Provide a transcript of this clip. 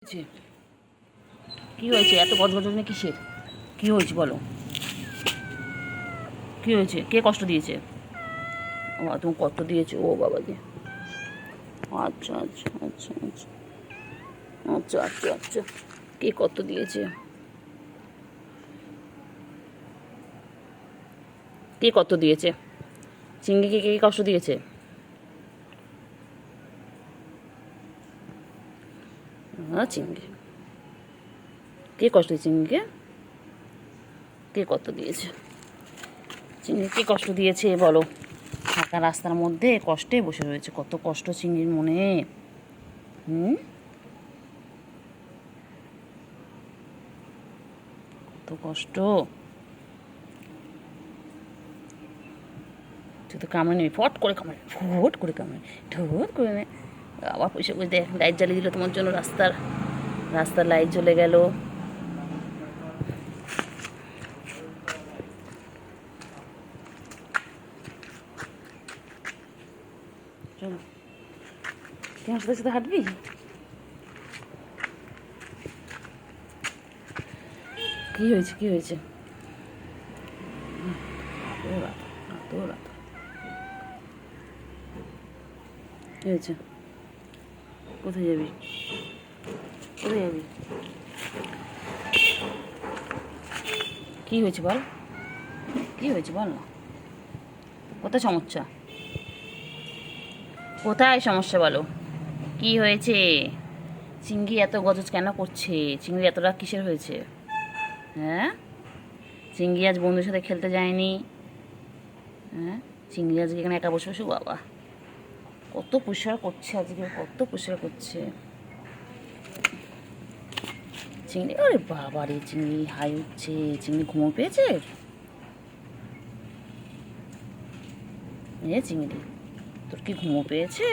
হয়েছে? কি হয়েছে? এত গজগজনে কিসের? কি হয়েছে বলো? কি হয়েছে? কে কষ্ট দিয়েছে? ও তুমি কষ্ট দিয়েছো? ও বাবা যে আচ্ছা আচ্ছা আচ্ছা আচ্ছা আচ্ছা আচ্ছা আচ্ছা কে কত দিয়েছে? কে কত দিয়েছে? চিংড়িকে কে কষ্ট দিয়েছে? হ্যাঁ চিংড়ি কে কষ্ট দিয়েছে? চিংড়িকে কে কত দিয়েছে? চিংড়িকে কষ্ট দিয়েছে বলো? ফাঁকা রাস্তার মধ্যে কষ্টে বসে রয়েছে, কত কষ্ট চিংড়ির মনে। হুম, কত কষ্ট। তুই তো কামড়ে নিবি, ফট করে কামড়ে, ফট করে কামড়ে, ঠোট করে নে। আবার পয়সা করে দেখ, লাইট জ্বালিয়ে দিল তোমার জন্য, রাস্তার রাস্তার লাইট জ্বলে গেল। চলো, তুই আমার সাথে সাথে হাঁটবি? কি হয়েছে? কি হয়েছে? কি হয়েছে? কোথায় যাবি? কোথায় যাবি? কি হয়েছে বল? কি হয়েছে বল না? কোথায় সমস্যা? কোথায় সমস্যা বলো? কি হয়েছে? চিংড়ি এত গজজ কেন করছে? চিংড়ি এতটা কিসের হয়েছে? হ্যাঁ, চিংড়ি আজ বন্ধুর সাথে খেলতে যায়নি। হ্যাঁ, চিংড়ি আজকে এখানে একা বসে বসে, বাবা কত পুষার করছে আজকে, কত পুষার করছে চিংড়ি। আরে বাবা রে, চিংড়ি হাই উঠছে। চিংড়ি ঘুমো পেয়েছে? চিংড়ি তোর কি ঘুমো পেয়েছে?